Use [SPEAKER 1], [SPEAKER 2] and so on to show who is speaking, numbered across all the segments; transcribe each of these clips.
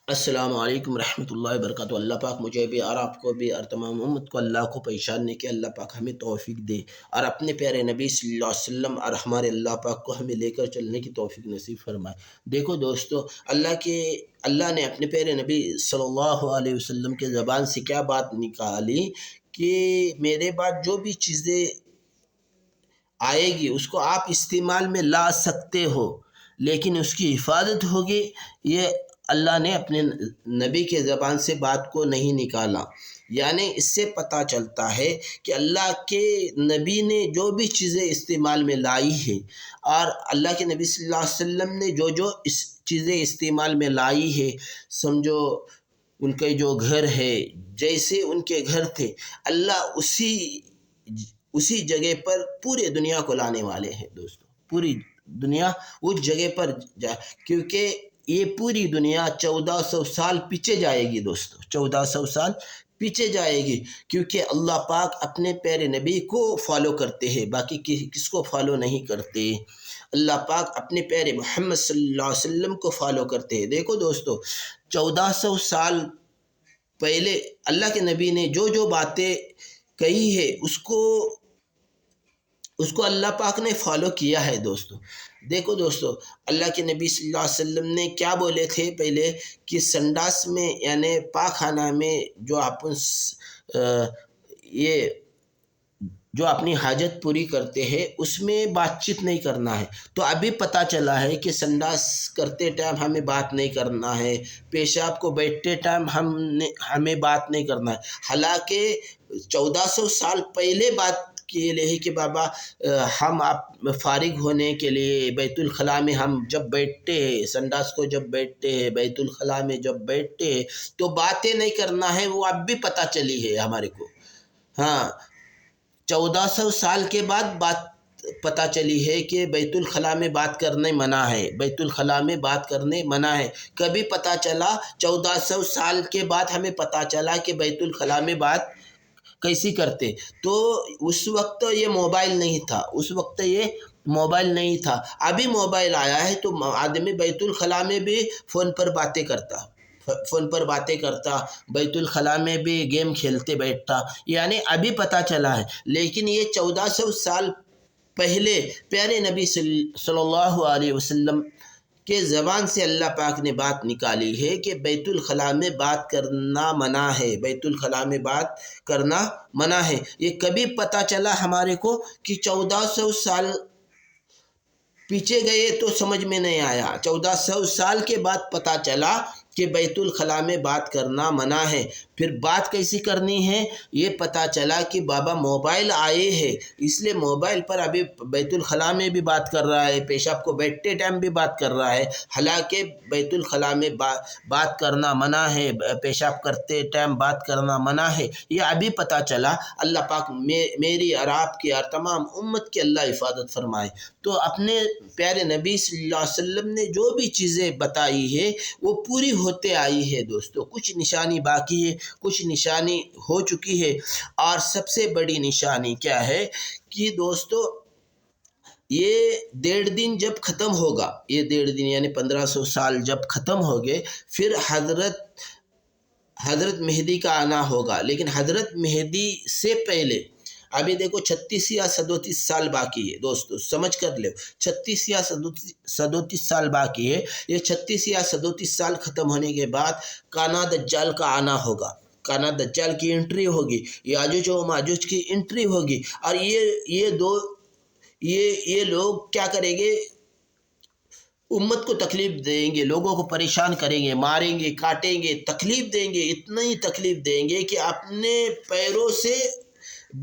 [SPEAKER 1] السلام علیکم ورحمۃ اللہ وبرکاتہ۔ اللہ پاک مجھے بھی اور آپ کو بھی اور تمام امت کو اللہ کو پریشان نہیں کہ اللہ پاک ہمیں توفیق دے اور اپنے پیارے نبی صلی اللہ علیہ وسلم اور ہمارے اللہ پاک کو ہمیں لے کر چلنے کی توفیق نصیب فرمائے۔ دیکھو دوستو، اللہ نے اپنے پیارے نبی صلی اللہ علیہ وسلم کے زبان سے کیا بات نکالی کہ میرے بعد جو بھی چیزیں آئے گی اس کو آپ استعمال میں لا سکتے ہو، لیکن اس کی حفاظت ہوگی۔ یہ اللہ نے اپنے نبی کے زبان سے بات کو نہیں نکالا، یعنی اس سے پتہ چلتا ہے کہ اللہ کے نبی نے جو بھی چیزیں استعمال میں لائی ہے اور اللہ کے نبی صلی اللہ علیہ وسلم نے جو چیزیں استعمال میں لائی ہے، سمجھو ان کے جو گھر ہے، جیسے ان کے گھر تھے، اللہ اسی جگہ پر پورے دنیا کو لانے والے ہیں دوستو۔ پوری دنیا اس جگہ پر کیونکہ یہ پوری دنیا 1400 سال پیچھے جائے گی دوستو، 1400 سال پیچھے جائے گی، کیونکہ اللہ پاک اپنے پیارے نبی کو فالو کرتے ہیں، باقی کس کو فالو نہیں کرتے۔ اللہ پاک اپنے پیارے محمد صلی اللہ علیہ وسلم کو فالو کرتے ہیں۔ دیکھو دوستو، 1400 سال پہلے اللہ کے نبی نے جو باتیں کہی ہے اس کو اللہ پاک نے فالو کیا ہے دوستو۔ دیکھو دوستو، اللہ کے نبی صلی اللہ علیہ وسلم نے کیا بولے تھے پہلے کہ سنڈاس میں یعنی پاخانہ میں جو اپنی حاجت پوری کرتے ہیں اس میں بات چیت نہیں کرنا ہے۔ تو ابھی پتہ چلا ہے کہ سنڈاس کرتے ٹائم ہمیں بات نہیں کرنا ہے، پیشاب کو بیٹھتے ٹائم ہمیں بات نہیں کرنا ہے، حالانکہ 1400 سال پہلے بات کے لیے کہ بابا ہم آپ فارغ ہونے کے لیے بیت الخلاء میں ہم جب بیٹھتے ہیں، سنڈاس کو جب بیٹھتے ہیں، بیت الخلاء میں جب بیٹھتے ہیں تو باتیں نہیں کرنا ہے، وہ اب بھی پتہ چلی ہے ہمارے کو۔ ہاں، 1400 سال کے بعد بات پتہ چلی ہے کہ بیت الخلاء میں بات کرنے منع ہے، بیت الخلاء میں بات کرنے منع ہے۔ کبھی پتہ چلا 1400 سال کے بعد ہمیں پتہ چلا کہ بیت الخلاء میں بات کیسی کرتے، تو اس وقت یہ موبائل نہیں تھا، ابھی موبائل آیا ہے تو آدمی بیت الخلاء میں بھی فون پر باتیں کرتا، بیت الخلاء میں بھی گیم کھیلتے بیٹھتا، یعنی ابھی پتہ چلا ہے۔ لیکن یہ 1400 سال پہلے پیارے نبی صلی اللہ علیہ وسلم کے زبان سے اللہ پاک نے بات نکالی ہے کہ بیت الخلاء میں بات کرنا منع ہے، بیت الخلاء میں بات کرنا منع ہے۔ یہ کبھی پتہ چلا ہمارے کو کہ 1400 سال پیچھے گئے تو سمجھ میں نہیں آیا، 1400 سال کے بعد پتہ چلا کہ بیت الخلاء میں بات کرنا منع ہے۔ پھر بات کیسی کرنی ہے یہ پتہ چلا کہ بابا موبائل آئے ہیں، اس لیے موبائل پر ابھی بیت الخلاء میں بھی بات کر رہا ہے، پیشاب کو بیٹھتے ٹائم بھی بات کر رہا ہے، حالانکہ بیت الخلاء میں بات کرنا منع ہے، پیشاب کرتے ٹائم بات کرنا منع ہے۔ یہ ابھی پتہ چلا۔ اللہ پاک میری اور آپ کی اور تمام امت کی اللہ حفاظت فرمائے۔ تو اپنے پیارے نبی صلی اللہ علیہ وسلم نے جو بھی چیزیں بتائی ہے وہ پوری ہوتے آئی ہے دوستو، کچھ نشانی باقی ہے، کچھ نشانی ہو چکی ہے، اور سب سے بڑی نشانی کیا ہے کہ دوستو یہ 1.5 دن جب ختم ہوگا، یہ 1.5 دن یعنی 1500 سال جب ختم ہو گئے، پھر حضرت مہدی کا آنا ہوگا۔ لیکن حضرت مہدی سے پہلے ابھی دیکھو 36 یا 37 سال باقی ہے دوستو، سمجھ کر لو، 36 یا 37 سال باقی ہے۔ یہ 36 یا 37 سال ختم ہونے کے بعد کانا دجال کا آنا ہوگا، کانا دجال کی انٹری ہوگی، یاجوج و ماجوج کی انٹری ہوگی، اور یہ لوگ کیا کریں گے، امت کو تکلیف دیں گے، لوگوں کو پریشان کریں گے، ماریں گے، کاٹیں گے، تکلیف دیں گے، اتنی تکلیف دیں گے کہ اپنے پیروں سے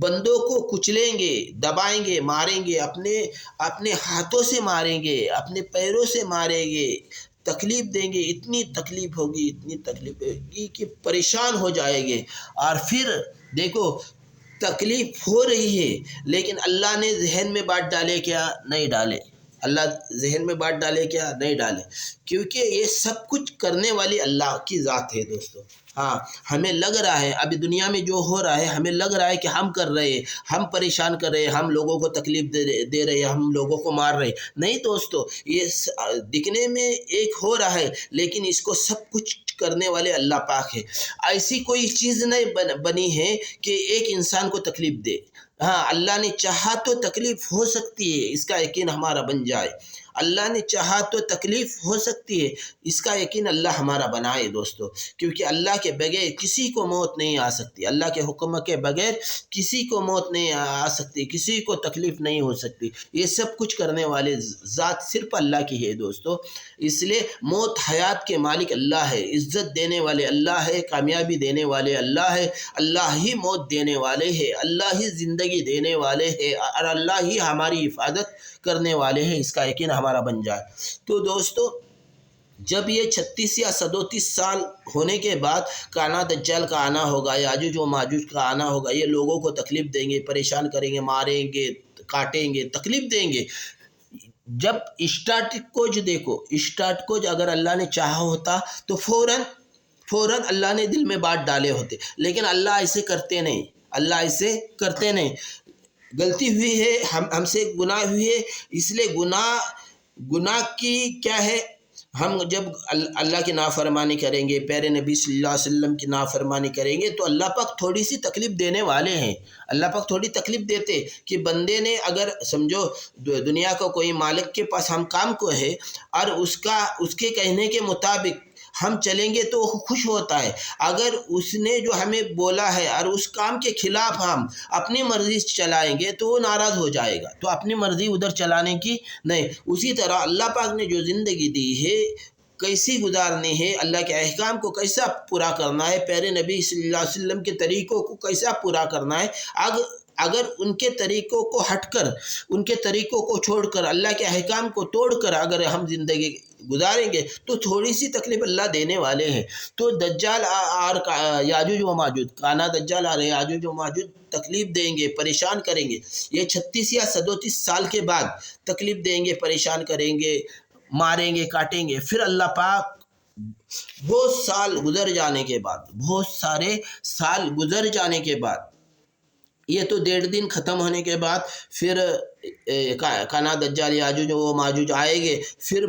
[SPEAKER 1] بندوں کو کچلیں گے، دبائیں گے، ماریں گے، اپنے ہاتھوں سے ماریں گے، اپنے پیروں سے ماریں گے، تکلیف دیں گے، اتنی تکلیف ہوگی کہ پریشان ہو جائیں گے۔ اور پھر دیکھو تکلیف ہو رہی ہے، لیکن اللہ نے ذہن میں بات ڈالے کیا؟ نہیں ڈالے۔ اللہ ذہن میں بات ڈالے کیا؟ نہیں ڈالے، کیونکہ یہ سب کچھ کرنے والی اللہ کی ذات ہے دوستو۔ ہاں ہمیں لگ رہا ہے ابھی دنیا میں جو ہو رہا ہے، ہمیں لگ رہا ہے کہ ہم کر رہے ہیں، ہم پریشان کر رہے ہیں، ہم لوگوں کو تکلیف دے رہے ہیں، ہم لوگوں کو مار رہے ہیں۔ نہیں دوستو، یہ دکھنے میں ایک ہو رہا ہے، لیکن اس کو سب کچھ کرنے والے اللہ پاک ہے۔ ایسی کوئی چیز نہیں بنی ہے کہ ایک انسان کو تکلیف دے۔ ہاں اللہ نے چاہا تو تکلیف ہو سکتی ہے، اس کا یقین ہمارا بن جائے۔ اللہ نے چاہا تو تکلیف ہو سکتی ہے، اس کا یقین اللہ ہمارا بنائے دوستو، کیونکہ اللہ کے بغیر کسی کو موت نہیں آ سکتی، اللہ کے حکم کے بغیر کسی کو موت نہیں آ سکتی، کسی کو تکلیف نہیں ہو سکتی۔ یہ سب کچھ کرنے والے ذات صرف اللہ کی ہے دوستو۔ اس لیے موت حیات کے مالک اللہ ہے، عزت دینے والے اللہ ہے، کامیابی دینے والے اللہ ہے، اللہ ہی موت دینے والے ہے، اللہ ہی زندگی دینے والے ہے، اور اللہ ہی ہماری حفاظت کرنے والے ہیں، اس کا یقین ہمارا بن جائے۔ تو دوستو جب یہ 36 یا 37 سال ہونے کے بعد کانا دجال کا آنا ہوگا، یاجوج و ماجوج کا آنا ہوگا، یہ لوگوں کو تکلیف دیں گے، پریشان کریں گے، ماریں گے، کاٹیں گے، تکلیف دیں گے۔ جب اسٹارٹ کو جو دیکھو، اسٹارٹ کو جو اگر اللہ نے چاہا ہوتا تو فوراً اللہ نے دل میں بات ڈالے ہوتے، لیکن اللہ ایسے کرتے نہیں، اللہ ایسے کرتے نہیں۔ غلطی ہوئی ہے، ہم سے گناہ ہوئی ہے، اس لیے گناہ کی کیا ہے، ہم جب اللہ کی نافرمانی کریں گے، پیارے نبی صلی اللہ علیہ وسلم کی نافرمانی کریں گے، تو اللہ پاک تھوڑی سی تکلیف دینے والے ہیں۔ اللہ پاک تھوڑی تکلیف دیتے کہ بندے نے اگر سمجھو دنیا کا کوئی مالک کے پاس ہم کام کو ہے، اور اس کے کہنے کے مطابق ہم چلیں گے تو وہ خوش ہوتا ہے۔ اگر اس نے جو ہمیں بولا ہے اور اس کام کے خلاف ہم اپنی مرضی چلائیں گے تو وہ ناراض ہو جائے گا، تو اپنی مرضی ادھر چلانے کی نہیں۔ اسی طرح اللہ پاک نے جو زندگی دی ہے کیسی گزارنی ہے، اللہ کے احکام کو کیسا پورا کرنا ہے، پیارے نبی صلی اللہ علیہ وسلم کے طریقوں کو کیسا پورا کرنا ہے، اگر ان کے طریقوں کو ہٹ کر، ان کے طریقوں کو چھوڑ کر، اللہ کے احکام کو توڑ کر اگر ہم زندگی گزاریں گے تو تھوڑی سی تکلیف اللہ دینے والے ہیں۔ تو دجال اور یاجوج و ماجوج، کانا دجال اور یاجوج و ماجوج تکلیف دیں گے، پریشان کریں گے۔ یہ 36 یا 37 سال کے بعد تکلیف دیں گے، پریشان کریں گے، ماریں گے، کاٹیں گے۔ پھر اللہ پاک بہت سال گزر جانے کے بعد، بہت سارے سال گزر جانے کے بعد، یہ تو 1.5 دن ختم ہونے کے بعد پھر کانا دجال یاجوج و ماجوج آئیں گے، پھر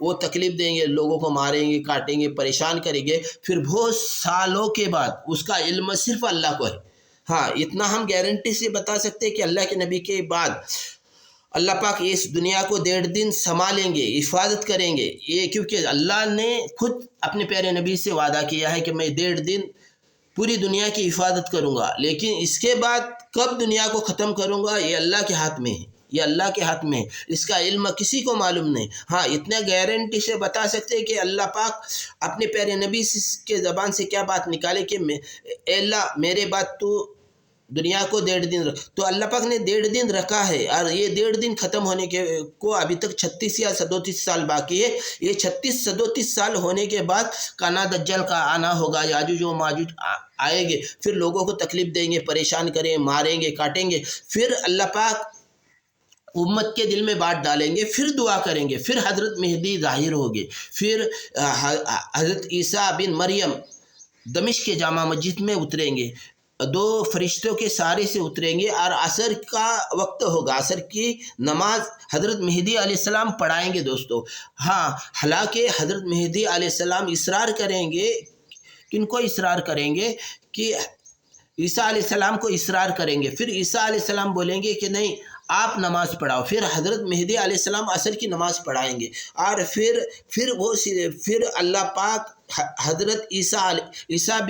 [SPEAKER 1] وہ تکلیف دیں گے، لوگوں کو ماریں گے، کاٹیں گے، پریشان کریں گے۔ پھر بہت سالوں کے بعد اس کا علم صرف اللہ کو ہے۔ ہاں اتنا ہم گارنٹی سے بتا سکتے ہیں کہ اللہ کے نبی کے بعد اللہ پاک اس دنیا کو 1.5 دن سنبھالیں گے، حفاظت کریں گے، یہ کیونکہ اللہ نے خود اپنے پیارے نبی سے وعدہ کیا ہے کہ میں 1.5 دن پوری دنیا کی حفاظت کروں گا، لیکن اس کے بعد کب دنیا کو ختم کروں گا یہ اللہ کے ہاتھ میں ہے، یہ اللہ کے ہاتھ میں ہے، اس کا علم کسی کو معلوم نہیں۔ ہاں اتنے گارنٹی سے بتا سکتے ہیں کہ اللہ پاک اپنے پیارے نبی کے زبان سے کیا بات نکالے کہ اے اللہ میرے بعد تو دنیا کو 1.5 دن رکھ، تو اللہ پاک نے 1.5 دن رکھا ہے، اور یہ 1.5 دن ختم ہونے کے کو ابھی تک 36 یا 37 سال باقی ہے۔ یہ 36-37 سال ہونے کے بعد کانا دجال کا آنا ہوگا، یاجوج و ماجوج آئیں گے، پھر لوگوں کو تکلیف دیں گے، پریشان کریں، ماریں گے، کاٹیں گے۔ پھر اللہ پاک امت کے دل میں بات ڈالیں گے، پھر دعا کریں گے، پھر حضرت مہدی ظاہر ہوگے، پھر حضرت عیسیٰ بن مریم دمشق کے جامع مسجد میں اتریں گے، 2 فرشتوں کے سہارے سے اتریں گے، اور عصر کا وقت ہوگا، عصر کی نماز حضرت مہدی علیہ السلام پڑھائیں گے دوستو۔ ہاں حالانکہ حضرت مہدی علیہ السلام اصرار کریں گے، کن کو اصرار کریں گے کہ عیسیٰ علیہ السلام کو اصرار کریں گے، پھر عیسیٰ علیہ السلام بولیں گے کہ نہیں آپ نماز پڑھاؤ، پھر حضرت مہدی علیہ السلام عصر کی نماز پڑھائیں گے، اور پھر اللہ پاک حضرت عیسیٰ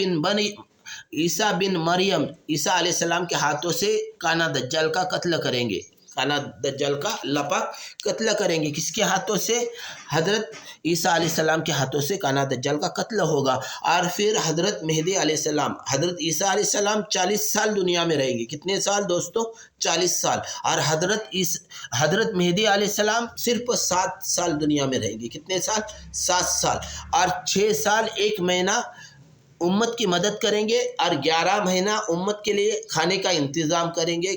[SPEAKER 1] بن مریم عیسیٰ علیہ السلام کے ہاتھوں سے کانا دجال کا قتل کریں گے، کانا دجال کا اللہ پاک قتل کریں گے۔ کس کے ہاتھوں سے؟ حضرت عیسیٰ علیہ السلام کے ہاتھوں سے کانا دجال کا قتل ہوگا، اور پھر حضرت مہدی علیہ السلام، حضرت عیسیٰ علیہ السلام 40 سال دنیا میں رہیں گے۔ کتنے سال دوستو؟ 40 سال، اور حضرت مہدی علیہ السلام صرف 7 سال دنیا میں رہیں گے۔ کتنے سال؟ 7 سال، اور 6 سال 1 مہینہ امت کی مدد کریں گے، اور 11 مہینہ امت کے لیے کھانے کا انتظام کریں گے،